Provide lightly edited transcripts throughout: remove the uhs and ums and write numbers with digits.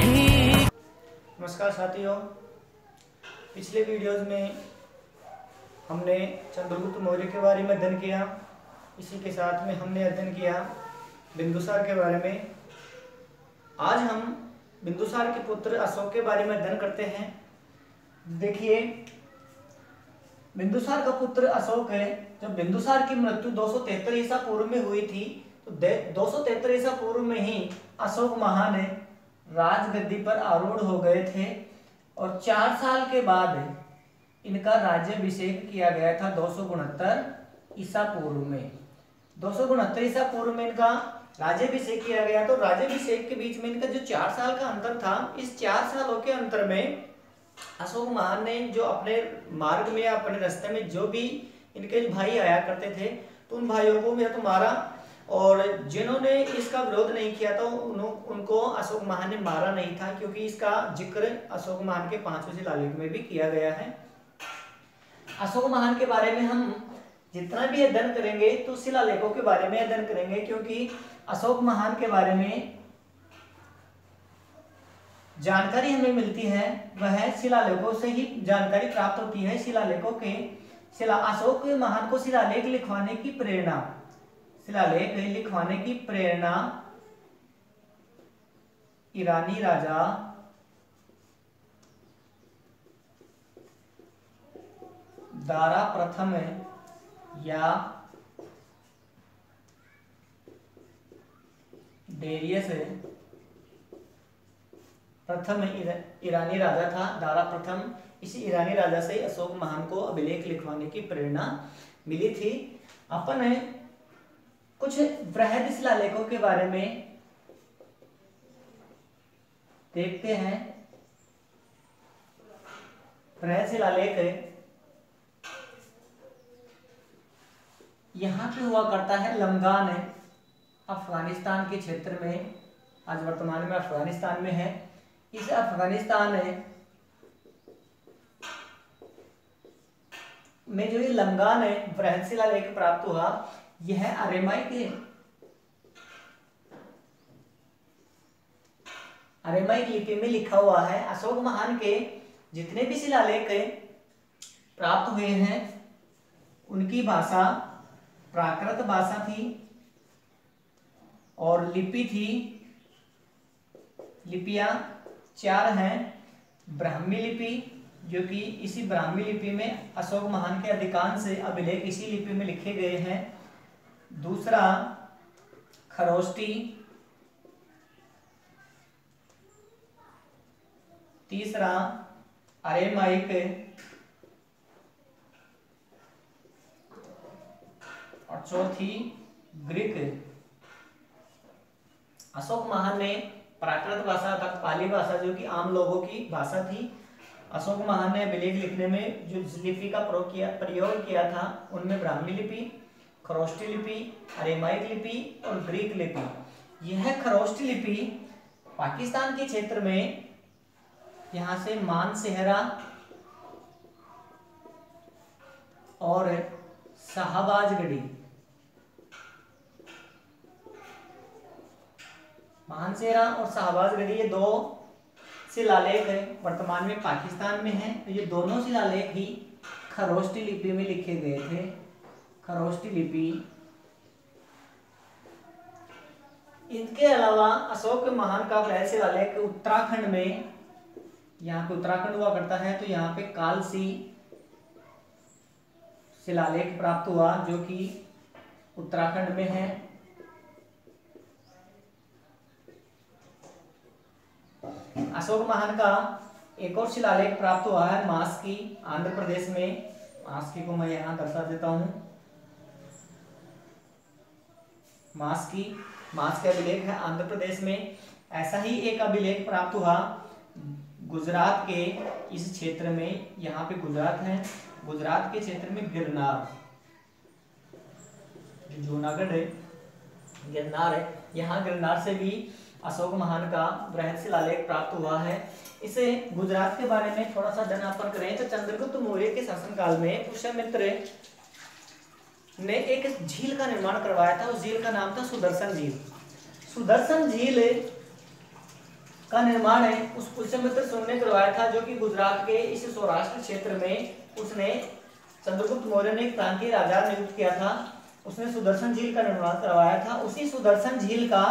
नहीं। नमस्कार साथियों, पिछले वीडियोस में हमने चंद्रगुप्त मौर्य के बारे में अध्ययन किया। इसी के साथ में हमने अध्ययन किया बिंदुसार के बारे में। आज हम बिंदुसार के पुत्र अशोक के बारे में अध्ययन करते हैं। देखिए, बिंदुसार का पुत्र अशोक है। जब बिंदुसार की मृत्यु 273 ईसा पूर्व में हुई थी तो 273 ईसा पूर्व में ही अशोक महान राजगद्दी पर आरूढ़ हो गए थे और 4 साल के बाद इनका राज्याभिषेक किया गया था 269 ईसा पूर्व में। 269 ईसा पूर्व में इनका राज्याभिषेक किया गया। तो राज्याभिषेक के बीच में इनका जो 4 साल का अंतर था, इस 4 सालों के अंतर में अशोक महान ने जो अपने मार्ग में या अपने रास्ते में जो भी इनके भाई आया करते थे तो उन भाइयों को या तो मारा, और जिन्होंने इसका विरोध नहीं किया तो उनको अशोक महान ने मारा नहीं था, क्योंकि इसका जिक्र अशोक महान के 5वें शिलालेख में भी किया गया है। अशोक महान के बारे में हम जितना भी अध्ययन करेंगे तो शिलालेखों के बारे में अध्ययन करेंगे, क्योंकि अशोक महान के बारे में जानकारी हमें मिलती है वह शिलालेखों से ही जानकारी प्राप्त होती है। शिलालेखों के अशोक महान को शिलालेख लिखवाने की प्रेरणा ईरानी राजा दारा प्रथम या डेरियस प्रथम ईरानी राजा था। दारा प्रथम, इसी ईरानी राजा से अशोक महान को अभिलेख लिखवाने की प्रेरणा मिली थी। अपन कुछ बृहद शिलालेखों के बारे में देखते हैं। बृहद शिलालेख यहाँ पे हुआ करता है लमगान अफगानिस्तान के क्षेत्र में, आज वर्तमान में अफगानिस्तान में है। इस अफगानिस्तान में जो ये लमगान बृहद शिलालेख प्राप्त हुआ, यह अरेमाइक लिपि में लिखा हुआ है। अशोक महान के जितने भी शिलालेख प्राप्त हुए हैं उनकी भाषा प्राकृत भाषा थी और लिपियां 4 हैं। ब्राह्मी लिपि, जो कि इसी ब्राह्मी लिपि में अशोक महान के अधिकांश अभिलेख इसी लिपि में लिखे गए हैं। दूसरा खरोष्टी, तीसरा अरेमाइक और चौथी ग्रीक। अशोक महान ने प्राकृत भाषा अर्थात पाली भाषा, जो कि आम लोगों की भाषा थी, अशोक महान ने अभिलेख लिखने में जो लिपि का प्रयोग किया था उनमें ब्राह्मी लिपि, खरोष्टी लिपि, अरेमाइक लिपि और ग्रीक लिपि। यह खरोष्टी लिपि पाकिस्तान के क्षेत्र में यहाँ से मानसेहरा और शाहबाजगढ़ी, मानसेहरा और शाहबाजगढ़ी, ये 2 शिलालेख वर्तमान में पाकिस्तान में हैं। तो ये दोनों शिलालेख ही खरोष्टी लिपि में लिखे गए थे। खरोष्टी लिपि। इनके अलावा अशोक महान का बृहद शिलालेख उत्तराखंड में, यहाँ पे उत्तराखंड हुआ करता है, तो यहाँ पे कालसी शिलालेख प्राप्त हुआ जो कि उत्तराखंड में है। अशोक महान का एक और शिलालेख प्राप्त हुआ है मास्की, आंध्र प्रदेश में। मास्की को मैं यहाँ दर्शा देता हूँ। मास्की अभिलेख है आंध्र प्रदेश में। ऐसा ही एक अभिलेख प्राप्त हुआ गुजरात के इस क्षेत्र में, यहाँ पे गुजरात है, गुजरात के क्षेत्र में गिरनार, जूनागढ़ है, गिरनार है, यहाँ गिरनार से भी अशोक महान का बृहद शिलालेख प्राप्त हुआ है। इसे गुजरात के बारे में थोड़ा सा अध्ययन अपन करें तो चंद्रगुप्त मौर्य के शासनकाल में पुष्यमित्र ने एक झील का निर्माण करवाया था। उस झील का नाम था सुदर्शन झील। सुदर्शन झील का निर्माण है उस पुष्यमित्र शुंग ने करवाया था, जो कि गुजरात के इस सौराष्ट्र क्षेत्र में उसने चंद्रगुप्त मौर्य ने एक प्रांतीय राजा नियुक्त किया था। उसने सुदर्शन झील का निर्माण करवाया था। उसी सुदर्शन झील का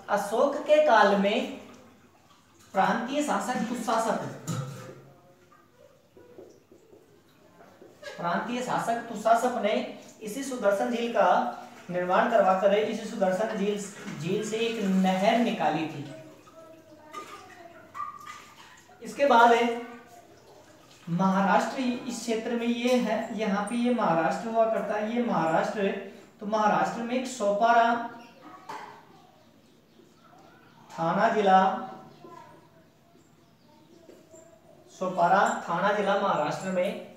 अशोक के काल में प्रांतीय शासक तुषासप ने इसी सुदर्शन झील का निर्माण करवाकर इसी सुदर्शन झील से एक नहर निकाली थी। इसके बाद है महाराष्ट्र। इस क्षेत्र में ये है, यहाँ पे ये महाराष्ट्र हुआ करता है, ये महाराष्ट्र है। तो महाराष्ट्र में एक सोपारा थाना जिला महाराष्ट्र में,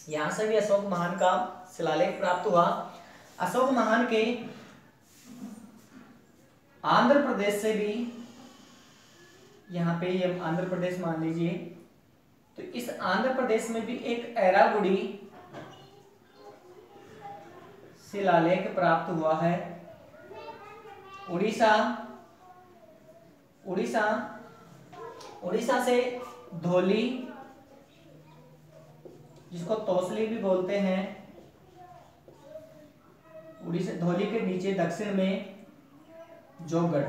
यहां से भी अशोक महान का शिलालेख प्राप्त हुआ। अशोक महान के आंध्र प्रदेश से भी, यहाँ पे ये आंध्र प्रदेश मान लीजिए, तो इस आंध्र प्रदेश में भी एक एरागुड़ी शिलालेख प्राप्त हुआ है। उड़ीसा से धौली, जिसको तोसली भी बोलते हैं, उड़ीसा धौली के नीचे दक्षिण में जौगढ़।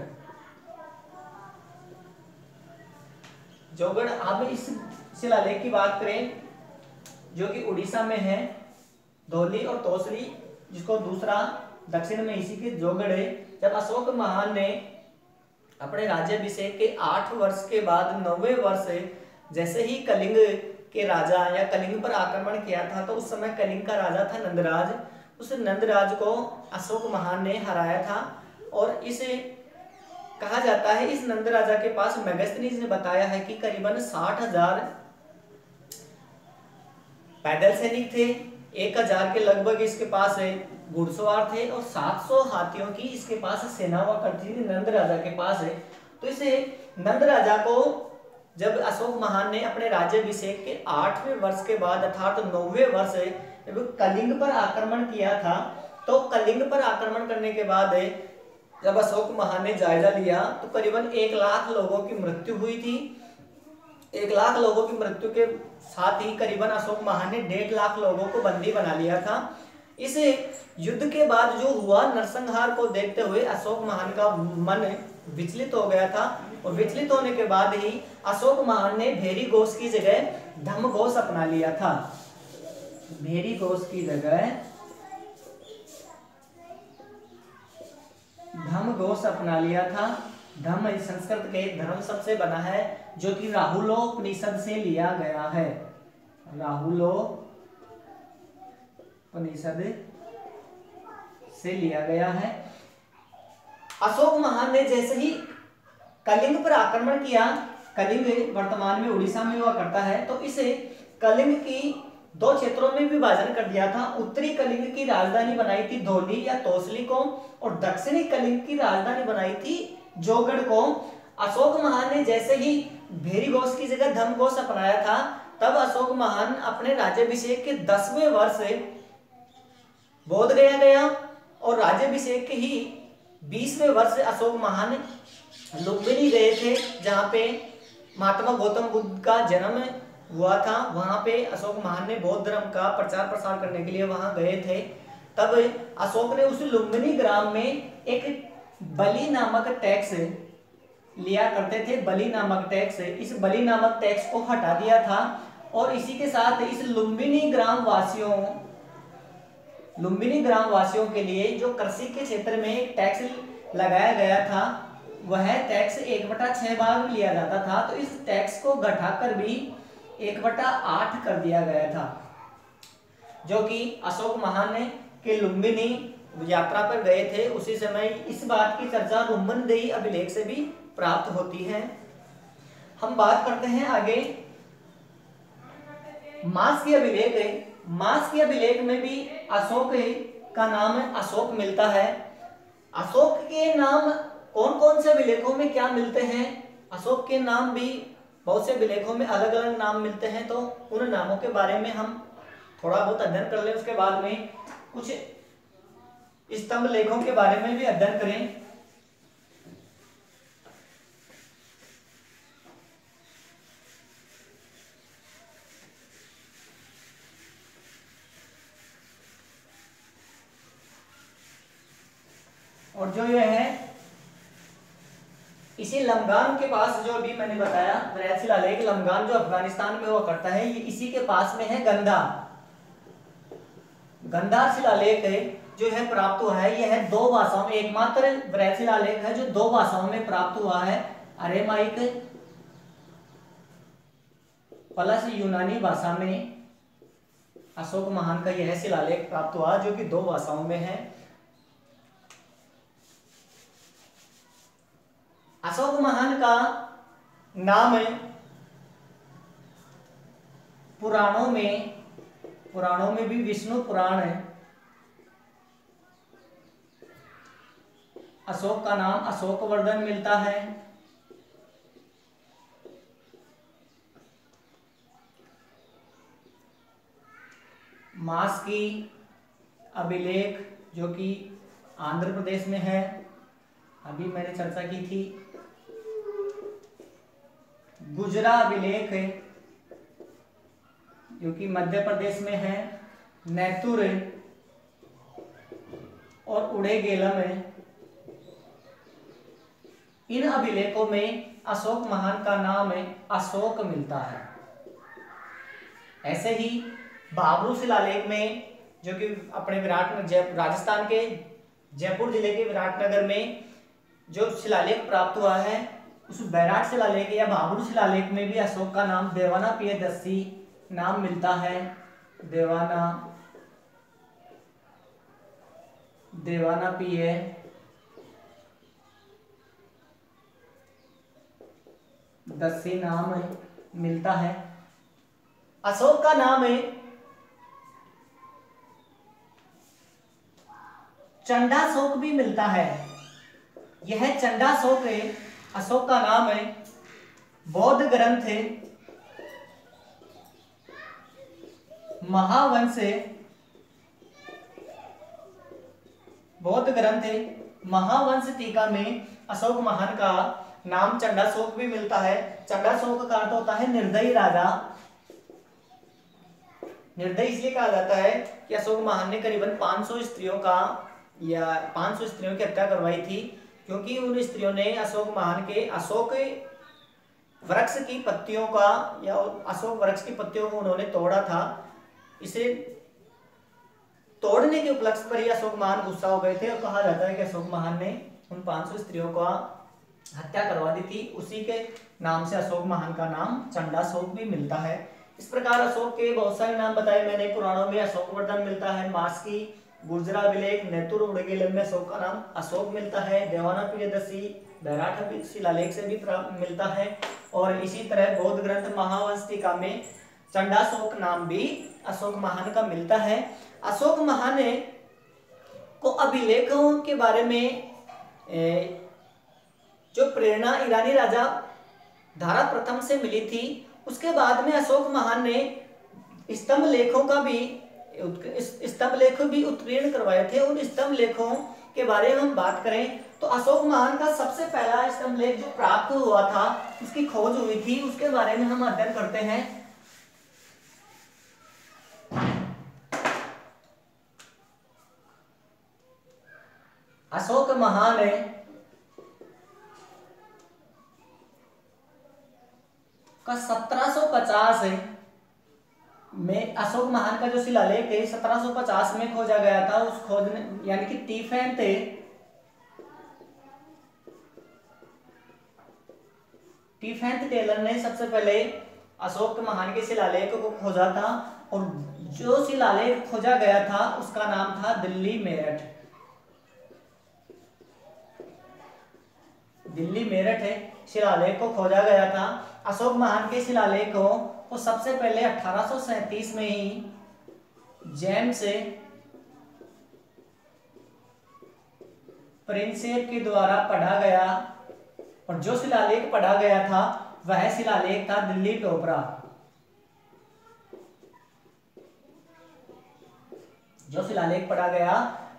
अब इस शिलालेख की बात करें जो कि उड़ीसा में है, धौली और तोसली, जिसको दूसरा दक्षिण में इसी के जौगढ़ है। जब अशोक महान ने अपने राज्याभिषेक के 8 वर्ष के बाद 9वें वर्ष जैसे ही कलिंग के राजा या कलिंग पर आक्रमण किया था, तो उस समय कलिंग का राजा था नंदराज। उस नंदराज को अशोक महान ने हराया था और इसे कहा जाता है, इस नंद राजा के पास मेगास्थनीज ने बताया है कि करीबन 60,000 पैदल सैनिक थे, 1,000 के लगभग इसके पास घुड़सवार थे और 700 हाथियों की इसके पास सेना हुआ करती थी नंद राजा के पास है। तो इसे नंद राजा को जब अशोक महान ने अपने राज्याभिषेक के 8वें वर्ष के बाद अर्थात 9वें वर्ष जब कलिंग पर आक्रमण किया था, तो कलिंग पर आक्रमण करने के बाद जब अशोक महान ने जायजा लिया तो करीबन 1 लाख लोगों की मृत्यु हुई थी। 1 लाख लोगों की मृत्यु के साथ ही करीबन अशोक महान ने 1.5 लाख लोगों को बंदी बना लिया था। इस युद्ध के बाद जो हुआ, नरसंहार को देखते हुए अशोक महान का मन विचलित हो गया था और विचलित होने के बाद ही अशोक महान ने भेरी घोष की जगह धम्म घोष अपना लिया था। भेरी घोष की जगह धम्म घोष अपना लिया था। धम्म संस्कृत के धर्म शब्द से बना है, जो कि राहुलोपनिषद से लिया गया है। राहुलोपनिषद से लिया गया है। अशोक महान ने जैसे ही कलिंग पर आक्रमण किया, कलिंग वर्तमान में उड़ीसा में हुआ करता है, तो इसे कलिंग की 2 क्षेत्रों में विभाजन कर दिया था। उत्तरी कलिंग की राजधानी बनाई थी धौली या तोसली को और दक्षिणी कलिंग की राजधानी बनाई थी जौगढ़ को। अशोक महान ने जैसे ही भेरी घोष की जगह धम्म घोष अपनाया था, तब अशोक महान अपने राज्याभिषेक के 10वें वर्ष बोध गया और राज्याभिषेक के ही 20वें वर्ष अशोक महान लुम्बिनी गए थे, जहाँ पे महात्मा गौतम बुद्ध का जन्म हुआ था। वहां पे अशोक महान ने बौद्ध धर्म का प्रचार प्रसार करने के लिए वहां गए थे। तब अशोक ने उस लुम्बिनी ग्राम में एक बलि नामक टैक्स लिया करते थे। बलि नामक टैक्स, इस बलि नामक टैक्स को हटा दिया था और इसी के साथ इस लुम्बिनी ग्राम वासियों के लिए जो कृषि के क्षेत्र में एक टैक्स लगाया गया था, वह टैक्स 1/6 भाग लिया जाता था। तो इस टैक्स को घटाकर भी 1/8 कर दिया गया था, जो कि अशोक महान के लुम्बिनी यात्रा पर गए थे। उसी समय इस बात की चर्चा रुम्बनदेही अभिलेख से भी प्राप्त होती है। हम बात करते हैं आगे मास्की अभिलेख। मास्की अभिलेख में भी अशोक का नाम अशोक मिलता है। अशोक के नाम कौन कौन से अभिलेखों में क्या मिलते हैं? अशोक के नाम भी बहुत से अभिलेखों में अलग अलग नाम मिलते हैं, तो उन नामों के बारे में हम थोड़ा बहुत अध्ययन कर लें। उसके बाद में कुछ स्तंभ लेखों के बारे में भी अध्ययन करें। इसी लमगान के पास जो अभी मैंने बताया वृहद शिलालेख लमगान जो अफगानिस्तान में हुआ करता है, ये इसी के पास में है गंधार शिलालेख है जो है प्राप्त हुआ है। यह है 2 भाषाओं में, एकमात्र वृहद शिलालेख है जो 2 भाषाओं में प्राप्त हुआ है, अरेमाइक प्लस यूनानी भाषा में अशोक महान का यह शिलालेख प्राप्त हुआ जो कि 2 भाषाओं में है। अशोक महान का नाम पुराणों में भी विष्णु पुराण है। अशोक का नाम अशोकवर्धन मिलता है। मास्की अभिलेख जो कि आंध्र प्रदेश में है, अभी मैंने चर्चा की थी। गुजरा अभिलेख है जो कि मध्य प्रदेश में है। नैतुर और उड़ेगेलम है। इन अभिलेखों में अशोक महान का नाम अशोक मिलता है। ऐसे ही भाबरू शिलालेख में जो कि अपने राजस्थान के जयपुर जिले के विराटनगर में जो शिलालेख प्राप्त हुआ है, उस बैराट शिलालेख या भाबरू शिलालेख में भी अशोक का नाम देवाना पियदस्सी नाम मिलता है। देवाना पिय दस्सी नाम मिलता है। अशोक का नाम चंडाशोक भी मिलता है। यह चंडाशोक अशोक का नाम बौद्ध ग्रंथ महावंश टीका में अशोक महान का नाम चंडाशोक भी मिलता है। चंडाशोक का अर्थ होता है निर्दयी राजा। निर्दयी इसलिए कहा जाता है कि अशोक महान ने करीबन 500 स्त्रियों की हत्या करवाई थी, क्योंकि उन स्त्रियों ने अशोक महान के अशोक वृक्ष की पत्तियों को उन्होंने तोड़ा था। इसे तोड़ने के उपलक्ष्य पर ही अशोक महान गुस्सा हो गए थे और कहा जाता है कि अशोक महान ने उन 500 स्त्रियों का हत्या करवा दी थी। उसी के नाम से अशोक महान का नाम चंडाशोक भी मिलता है। इस प्रकार अशोक के बहुत सारे नाम बताए मैंने। पुराणों में अशोकवर्धन मिलता है, मास्की, गुर्जरा अभिलेख, नैतुर, उड़गेलम में अशोक का नाम अशोक मिलता है। देवाना पियदस्सी बैराट शिलालेख से भी मिलता है। और इसी तरह बौद्ध ग्रंथ महावंश टीका में चंडाशोक नाम भी अशोक महान का मिलता है। अशोक महान को अभिलेखों के बारे में जो प्रेरणा ईरानी राजा धारा प्रथम से मिली थी, उसके बाद में अशोक महान ने स्तंभ लेख भी उत्कीर्ण करवाए थे। उन स्तंभ लेखों के बारे में हम बात करें तो अशोक महान का सबसे पहला स्तंभ लेख जो प्राप्त हुआ था, उसकी खोज हुई थी, उसके बारे में हम अध्ययन करते हैं। अशोक महान का 1750 में अशोक महान का जो शिलालेख है 1750 में खोजा गया था। उस खोजने यानी कि टीफेंथ टेलर ने सबसे पहले अशोक महान के शिलालेख को खोजा था, और जो शिलालेख खोजा गया था उसका नाम था दिल्ली मेरठ है। शिलालेख को खोजा गया था। अशोक महान के शिलालेखों को सबसे पहले 1837 में ही जेम्स प्रिंसेप के द्वारा पढ़ा गया, और जो शिलालेख पढ़ा गया था वह शिलालेख था दिल्ली टोपरा। जो शिलालेख पढ़ा गया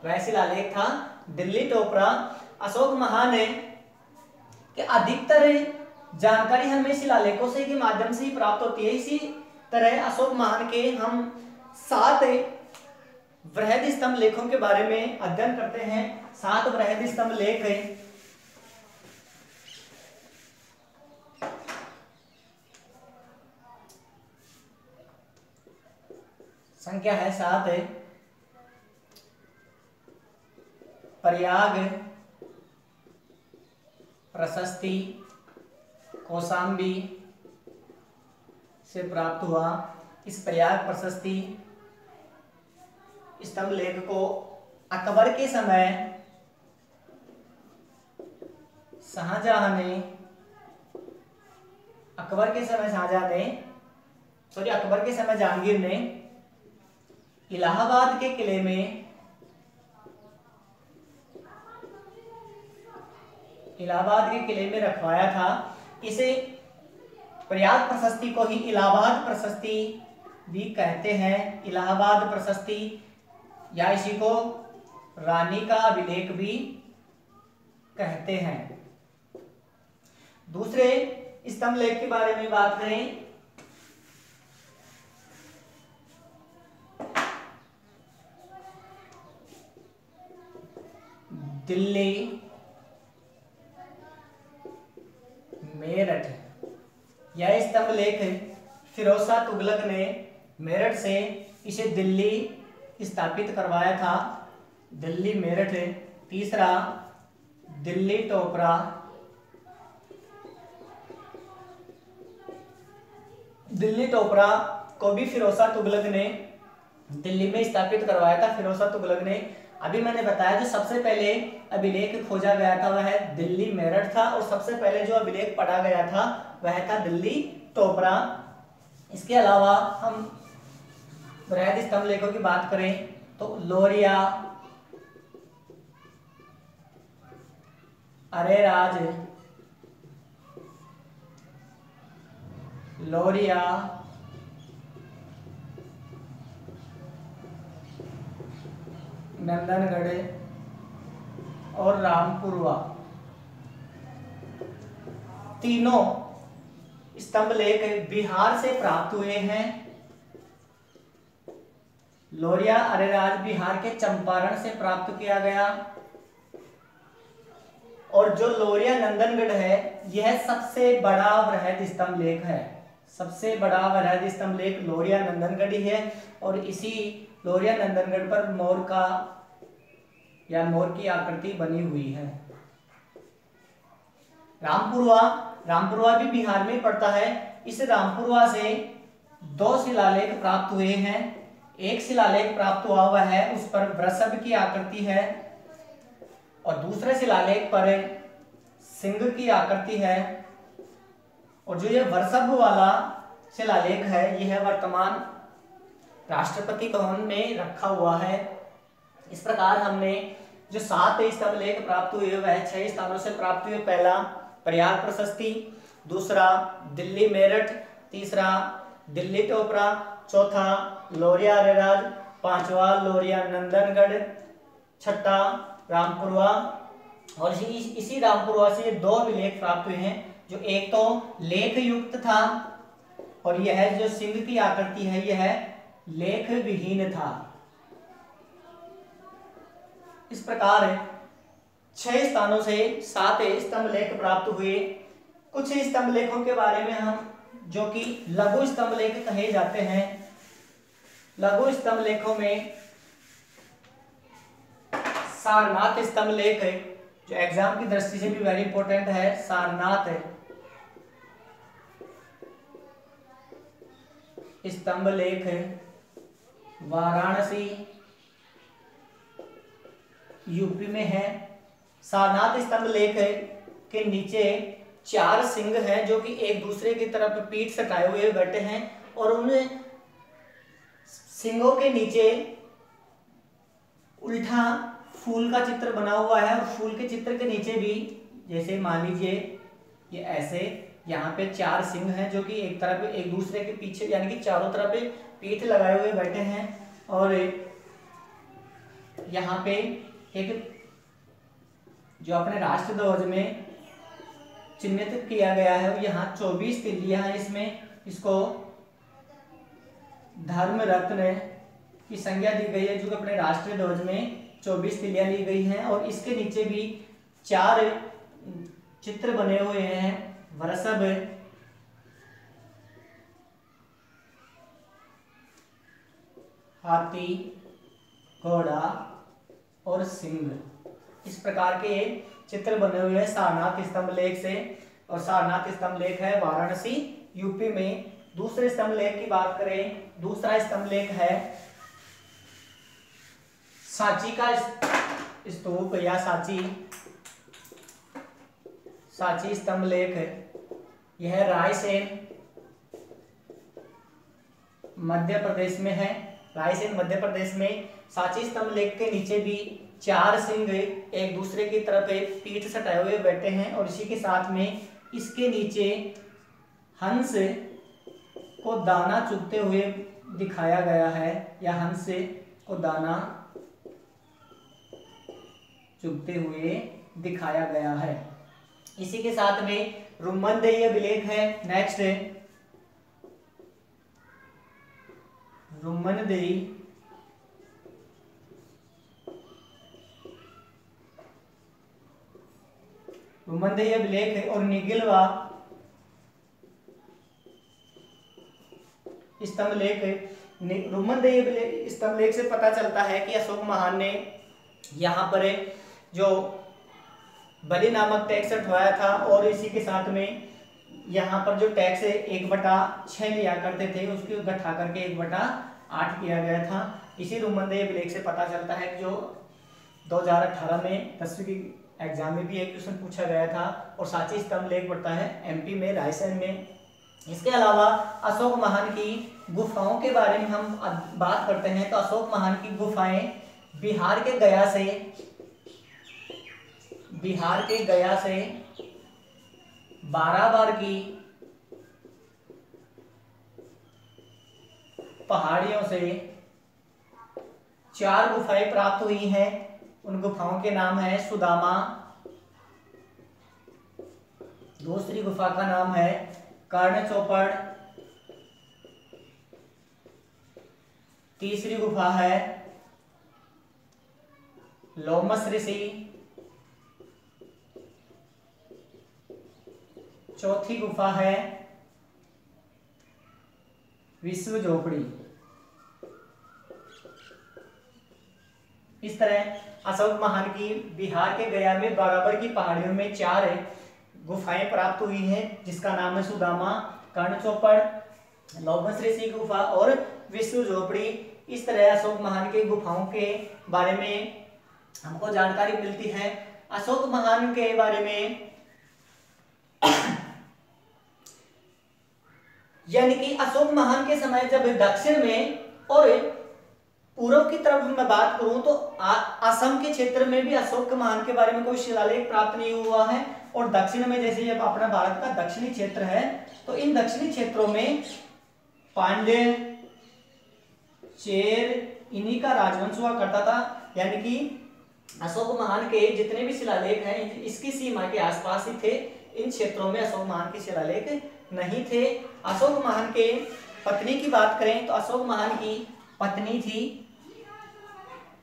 वह शिलालेख था दिल्ली टोपरा। अशोक महान कि अधिकतर जानकारी हमें शिलालेखों से के माध्यम से ही प्राप्त होती है। इसी तरह अशोक महान के हम 7 वृहद स्तंभ लेखों के बारे में अध्ययन करते हैं। 7 वृहद स्तंभ लेख है। संख्या है 7 है। प्रयाग प्रशस्ति कौशाम्बी से प्राप्त हुआ। इस प्रयाग प्रशस्ति स्तंभ लेख को अकबर के समय शाहजहां ने अकबर के समय जहांगीर ने इलाहाबाद के किले में रखवाया था। इसे प्रयाग प्रशस्ति को ही इलाहाबाद प्रशस्ति भी कहते हैं। इलाहाबाद प्रशस्ति या इसी को रानी का अभिलेख भी कहते हैं। दूसरे स्तंभ लेख के बारे में बात करें दिल्ली मेरठ। यह स्तंभ लेख फिरोज शाह तुगलक ने मेरठ से इसे दिल्ली स्थापित करवाया था। दिल्ली मेरठ। तीसरा दिल्ली टोपरा। दिल्ली टोपरा को भी फिरोज शाह तुगलक ने दिल्ली में स्थापित करवाया था। फिरोज शाह तुगलक ने, अभी मैंने बताया जो सबसे पहले अभिलेख खोजा गया था वह दिल्ली मेरठ था, और सबसे पहले जो अभिलेख पढ़ा गया था वह था दिल्ली टोपरा। इसके अलावा हम बृहद स्तंभ लेखों की बात करें तो लोरिया, अरेराज, लोरिया, नंदनगढ़ और रामपुरवा, तीनों स्तंभ लेख बिहार से प्राप्त हुए हैं। लोरिया अरेराज बिहार के चंपारण से प्राप्त किया गया, और जो लोरिया नंदनगढ़ है यह सबसे बड़ा वृहद स्तंभ लेख है। सबसे बड़ा वृहद स्तंभ लेख लोरिया नंदनगढ़ ही है, और इसी लोरिया नंदनगढ़ पर मोर की आकृति बनी हुई है। रामपुरवा भी बिहार में पड़ता है। इस रामपुरवा से 2 शिलालेख प्राप्त हुए हैं। एक शिलालेख प्राप्त हुआ हुआ है, उस पर वृषभ की आकृति है, और दूसरे शिलालेख पर सिंह की आकृति है। और जो ये वृषभ वाला शिलालेख है यह वर्तमान राष्ट्रपति भवन में रखा हुआ है। इस प्रकार हमने जो 7 स्तंभ लेख प्राप्त हुए वह 6 स्थानों से प्राप्त हुए। पहला प्रयाग प्रशस्ति, दूसरा दिल्ली मेरठ, तीसरा दिल्ली टोपरा, चौथा लोरिया अरेराज, पांचवा लोरिया नंदनगढ़, छठा रामपुरवा। और इसी रामपुरवा से 2 अभिलेख प्राप्त हुए हैं, जो एक तो लेख युक्त था और यह जो सिंह की आकृति है यह लेख विहीन था। इस प्रकार 6 स्थानों से 7 स्तंभ लेख प्राप्त हुए। कुछ स्तंभ लेखों के बारे में हम जो कि लघु स्तंभ लेख कहे जाते हैं। लघु स्तंभ लेखों में सारनाथ स्तंभ लेख है जो एग्जाम की दृष्टि से भी वेरी इंपॉर्टेंट है। सारनाथ स्तंभ लेख वाराणसी यूपी में है। सारनाथ स्तंभ लेख के नीचे 4 सिंह हैं जो कि एक दूसरे की तरफ पीठ सटाए हुए बैठे हैं, और उन सिंहों के नीचे उल्टा फूल का चित्र बना हुआ है, और फूल के चित्र के नीचे भी जैसे मान लीजिए ये ऐसे यहाँ पे 4 सिंह हैं जो कि एक तरफ एक दूसरे के पीछे यानी कि चारों तरफ पीठ लगाए हुए बैठे हैं। और यहाँ पे एक जो अपने राष्ट्र ध्वज में चिन्हित किया गया है, यहाँ 24 तिल्लियां हैं। इसमें इसको धर्म रत्न की संज्ञा दी गई है, जो अपने राष्ट्रीय ध्वज में 24 तिल्लियां ली गई हैं। और इसके नीचे भी 4 चित्र बने हुए हैं। वृषभ, हाथी, घोड़ा और सिंह, इस प्रकार के चित्र बने हुए हैं सारनाथ स्तंभ लेख से। और सारनाथ स्तंभ लेख है वाराणसी यूपी में। दूसरे स्तंभ लेख की बात करें, दूसरा स्तंभ लेख है सांची का स्तूप या सांची स्तंभ लेख है। यह रायसेन मध्य प्रदेश में है। रायसेन मध्य प्रदेश में सांची स्तंभ लेख के नीचे भी 4 सिंह एक दूसरे की तरफ पीठ सटाए हुए बैठे हैं और इसी के साथ में इसके नीचे हंस को दाना चुगते हुए दिखाया गया है, या हंस को दाना चुगते हुए दिखाया गया है। इसी के साथ में रुम्मनदेही अभिलेख है। नेक्स्ट है रुम्मनदेही अभिलेख है। और निगिलवा स्तंभ लेख है। रुम्मनदेही स्तंभ लेख से पता चलता है कि अशोक महान ने यहाँ पर जो बलि नामक टैक्स उठवाया था, और इसी के साथ में यहाँ पर जो टैक्स 1/6 लिया करते थे उसको घटा करके 1/8 किया गया था। इसी रुम्मनदेही अभिलेख से पता चलता है कि जो 2018 में 10वीं की एग्जाम में भी एक क्वेश्चन पूछा गया था। और सांची स्तंभ लेख पड़ता है एमपी में, रायसेन में। इसके अलावा अशोक महान की गुफाओं के बारे में हम बात करते हैं तो अशोक महान की गुफाएं बिहार के गया से बाराबार की पहाड़ियों से 4 गुफाएं प्राप्त हुई हैं। उन गुफाओं के नाम है सुदामा, दूसरी गुफा का नाम है कर्ण चौपड़, तीसरी गुफा है लोमस ऋषि, चौथी गुफा है विश्व झोपड़ी। इस तरह अशोक महान की बिहार के गया में बराबर की पहाड़ियों में 4 गुफाएं प्राप्त हुई हैं, जिसका नाम है सुदामा, कर्ण चौपड़, लोमस ऋषि गुफा और विश्व झोपड़ी। इस तरह अशोक महान के गुफाओं के बारे में हमको जानकारी मिलती है। अशोक महान के बारे में यानी कि अशोक महान के समय जब दक्षिण में और पूर्व की तरफ मैं बात करूं तो असम के क्षेत्र में भी अशोक महान के बारे में कोई शिलालेख प्राप्त नहीं हुआ है। और दक्षिण में जैसे जब अपना भारत का दक्षिणी क्षेत्र है तो इन दक्षिणी क्षेत्रों में पांड्य, चेर इन्हीं का राजवंश हुआ करता था। यानी कि अशोक महान के जितने भी शिलालेख हैं इसकी सीमा के आसपास ही थे। इन क्षेत्रों में अशोक महान के शिलालेख नहीं थे। अशोक महान के पत्नी की बात करें तो अशोक महान की पत्नी थी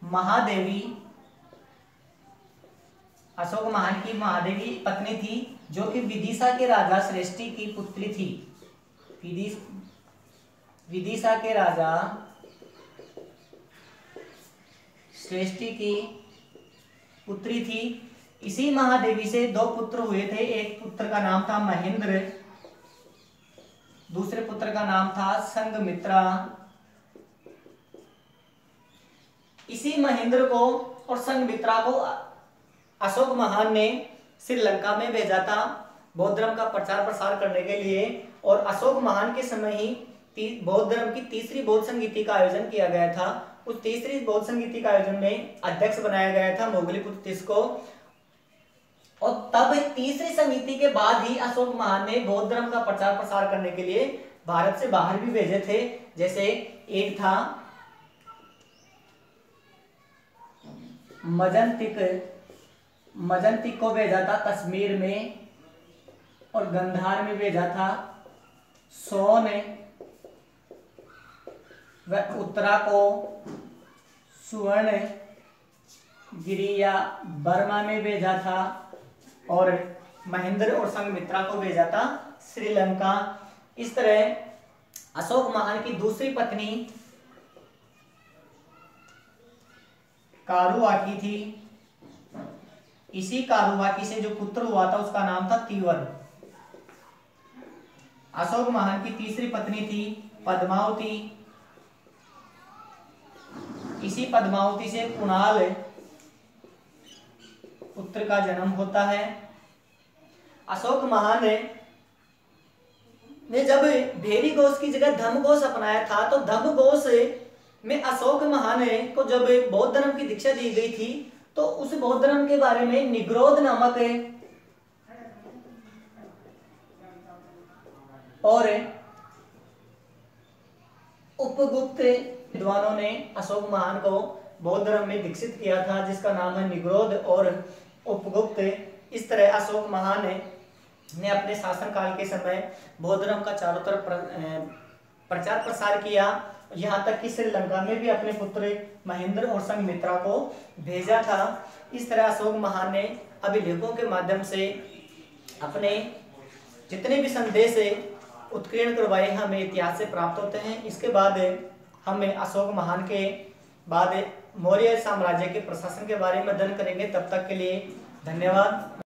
महादेवी। अशोक महान की महादेवी पत्नी थी जो कि विदिशा के राजा श्रेष्ठी की पुत्री थी। विदिशा के राजा श्रेष्ठी की पुत्री थी। इसी महादेवी से 2 पुत्र हुए थे। एक पुत्र का नाम था महेंद्र, दूसरे पुत्र का नाम था संघमित्रा। इसी महेंद्र को और संघमित्रा को अशोक महान ने श्रीलंका में भेजा था बौद्ध धर्म का प्रचार प्रसार करने के लिए। और अशोक महान के समय ही बौद्ध धर्म की तीसरी बौद्ध संगीति का आयोजन किया गया था। उस तीसरी बौद्ध संगीति का आयोजन में अध्यक्ष बनाया गया था मोगलीपुत्र तीस को। और तब तीसरी संगीति के बाद ही अशोक महान ने बौद्ध धर्म का प्रचार प्रसार करने के लिए भारत से बाहर भी भेजे थे। जैसे एक था मजंतिक को भेजा था कश्मीर में, और गंधार में भेजा था सोन, व उत्तरा को सुवर्ण गिरी या बर्मा में भेजा था, और महेंद्र और संघमित्रा को भेजा था श्रीलंका। इस तरह अशोक महान की दूसरी पत्नी कारुवाकी थी। इसी कारुवाकी से जो पुत्र हुआ था उसका नाम था तीवन। अशोक महान की तीसरी पत्नी थी पद्मावती। इसी पद्मावती से कुणाल पुत्र का जन्म होता है। अशोक महान ने जब भेरी घोष की जगह धम्म घोष अपनाया था, तो धम्म घोष में अशोक महान को जब बौद्ध धर्म की दीक्षा दी गई थी, तो उस बौद्ध धर्म के बारे में निग्रोध नामक और उपगुप्त विद्वानों ने अशोक महान को बौद्ध धर्म में दीक्षित किया था, जिसका नाम है निग्रोध और उपगुप्त। इस तरह अशोक महान ने अपने शासन काल के समय बौद्ध धर्म का चारों तरफ प्रचार प्रसार किया। यहाँ तक कि श्रीलंका में भी अपने पुत्र महेंद्र और संघमित्रा को भेजा था। इस तरह अशोक महान ने अभिलेखों के माध्यम से अपने जितने भी संदेश उत्कीर्ण करवाए हमें इतिहास से प्राप्त होते हैं। इसके बाद हमें अशोक महान के बाद मौर्य साम्राज्य के प्रशासन के बारे में अध्ययन करेंगे। तब तक के लिए धन्यवाद।